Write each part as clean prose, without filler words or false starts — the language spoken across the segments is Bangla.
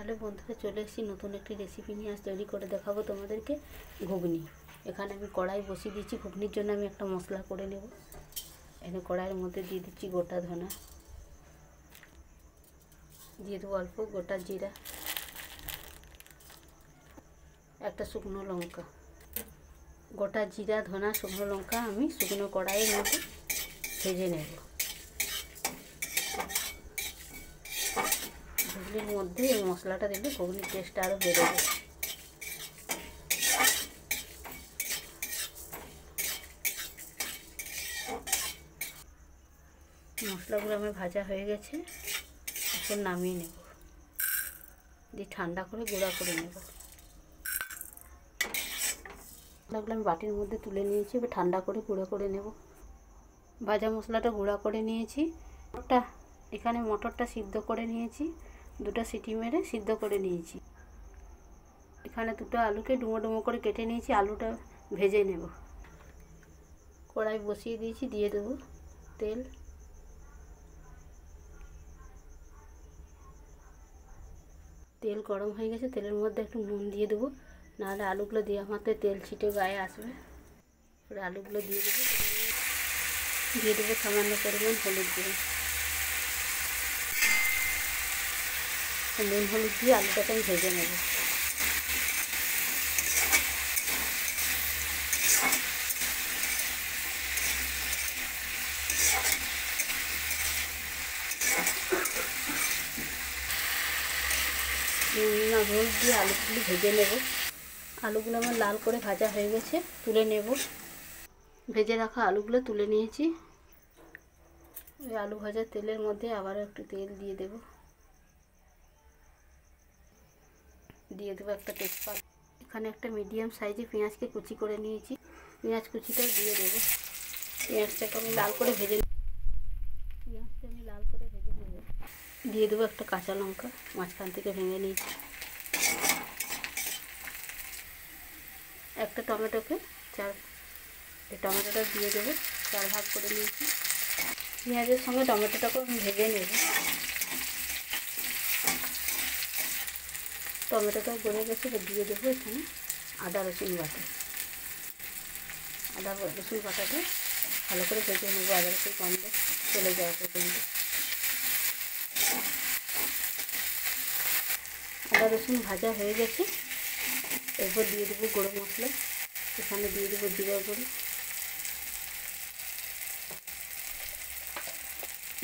হ্যালো বন্ধুরা, চলে এসেছি নতুন একটি রেসিপি নিয়ে। আজ তৈরি করে দেখাবো তোমাদেরকে ঘুগনি। এখানে আমি কড়াই বসিয়ে দিচ্ছি। ঘুগনির জন্য আমি একটা মশলা করে নেব। এখানে কড়াইয়ের মধ্যে দিয়ে দিচ্ছি গোটা ধনা, দিয়ে দেবো অল্প গোটা জিরা, একটা শুকনো লঙ্কা। গোটা জিরা, ধনা, শুকনো লঙ্কা আমি শুকনো কড়াইয়ের মধ্যে ভেজে নেব। ঘুগনির মধ্যে এই মশলাটা দিলে ঘুগনির টেস্টটা আরও বেড়ে যাবে। মশলাগুলো আমার ভাজা হয়ে গেছে, এখন নামিয়ে নেব, দিয়ে ঠান্ডা করে গুঁড়া করে নেব। মশলাগুলো আমি বাটির মধ্যে তুলে নিয়েছি, এবার ঠান্ডা করে গুঁড়া করে নেব। ভাজা মশলাটা গুঁড়া করে নিয়েছি। এখানে মটরটা সিদ্ধ করে নিয়েছি, দুটো সিটি মেরে সিদ্ধ করে নিয়েছি। এখানে দুটো আলুকে ডুমো ডুমো করে কেটে নিয়েছি, আলুটা ভেজে নেব। কড়াই বসিয়ে দিয়েছি, দিয়ে দেবো তেল। তেল গরম হয়ে গেছে, তেলের মধ্যে একটু নুন দিয়ে দেবো, নাহলে আলুগুলো দেওয়া মাত্র তেল ছিটে গায়ে আসবে। এবার আলুগুলো দিয়ে দেবো, সামান্য পরিমাণ হলুদ গুঁড়ো। নুন হলুদ দিয়ে আলুটাকে আমি ভেজে নেব। নুন হলুদ দিয়ে আলুগুলো ভেজে নেব। আলুগুলো আমার লাল করে ভাজা হয়ে গেছে, তুলে নেব। ভেজে রাখা আলুগুলো তুলে নিয়েছি। ওই আলু ভাজার তেলের মধ্যে আবারও একটু তেল দিয়ে দেব, একটা তেজপাতা। এখানে একটা মিডিয়াম সাইজে পেঁয়াজকে কুচি করে নিয়েছি, পেঁয়াজ কুচিটাও দিয়ে দেবো। পেঁয়াজটাকে আমি লাল করে ভেজে নেব। দিয়ে দেবো একটা কাঁচা লঙ্কা, মাঝখান থেকে ভেঙে নিয়েছি। একটা টমেটোকে টমেটোটা দিয়ে দেবো, 4 ভাগ করে নিয়েছি। পেঁয়াজের সঙ্গে টমেটোটাকে আমি ভেজে নেব। টমেটোটা গলে গেছে, দিয়ে দেবো এখানে আদা রসুন বাটা। আদা রসুন বাটাটা ভালো করে ভেজে নেবো, আদা রসুন গন্ধ চলে যাওয়া পর্যন্ত। আদা রসুন ভাজা হয়ে গেছে, এরপর দিয়ে দেবো গুঁড়ো মশলা। এখানে দিয়ে দেবো জিরা গুঁড়ো,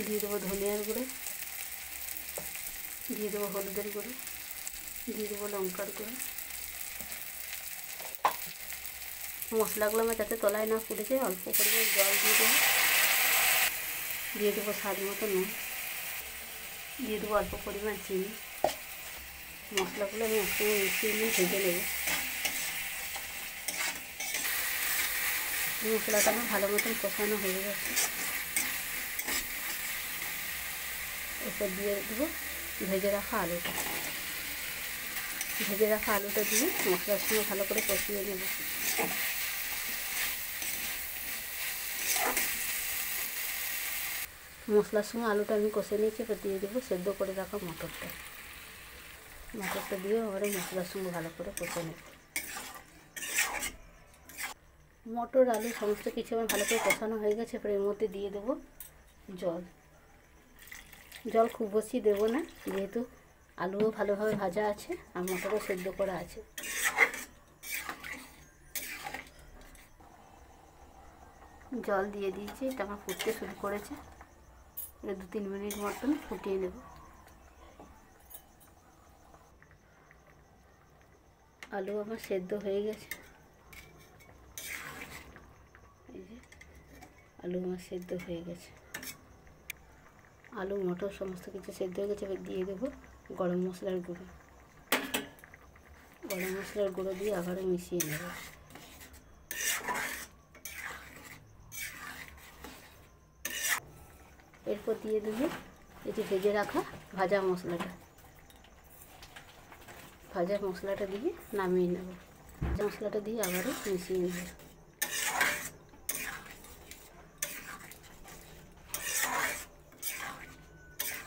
দিয়ে দেবো ধনিয়ার গুঁড়ো, দিয়ে দেবো হলুদের গুঁড়ো, দিয়ে দেবো লঙ্কার গুঁড়ো। মশলাগুলো আমার যাতে তলায় না পুড়ে যায় অল্প পরিমাণ জল দিয়ে দেবো। দিয়ে দেবো স্বাদ মতো নুন, দিয়ে দেবো অল্প পরিমাণ চিনি। মশলাগুলো আমি একসঙ্গে মিশিয়ে নিয়ে ভেজে নেব। মশলাটা আমার ভালো মতন কষানো হয়ে গেছে, এরপর দিয়ে দেবো ভেজে রাখা আলুটা। দিয়ে মশলার সঙ্গে ভালো করে কষিয়ে নেব। মশলার সঙ্গে আলুটা আমি কষে নিয়েছি, এবার দিয়ে দেবো সেদ্ধ করে রাখা মটরটা দিয়ে আবার মশলার সঙ্গে ভালো করে কষে নেব। মটর আলু সমস্ত কিছু আমার ভালো করে কষানো হয়ে গেছে, এবার এর মধ্যে দিয়ে দেবো জল খুব বেশি দেবো না, যেহেতু আলুও ভালোভাবে ভাজা আছে আর মটরও সেদ্ধ করা আছে। জল দিয়ে দিয়েছি, এটা আমার ফুটতে শুরু করেছে। এটা 2-3 মিনিট মতন ফুটিয়ে নেব। আলু আমার সেদ্ধ হয়ে গেছে, এই যে আলু আমার সেদ্ধ হয়ে গেছে। আলু মটর সমস্ত কিছু সেদ্ধ হয়ে গেছে, এবার দিয়ে দেবো গরম মশলার গুঁড়ো। দিয়ে আবারও মিশিয়ে নেব। এরপর দিয়ে দেবো এই যে ভেজে রাখা ভাজা মশলাটা দিয়ে নামিয়ে নেব। মশলাটা দিয়ে আবারও মিশিয়ে নেব।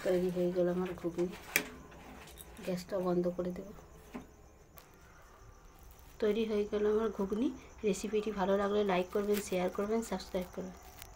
তৈরি হয়ে গেল আমার ঘুগনি। গ্যাসটা বন্ধ করে দেব। তৈরি হয়ে গেল আমার ঘুগনি। রেসিপিটি ভালো লাগলে লাইক করবেন, শেয়ার করবেন, সাবস্ক্রাইব করবেন।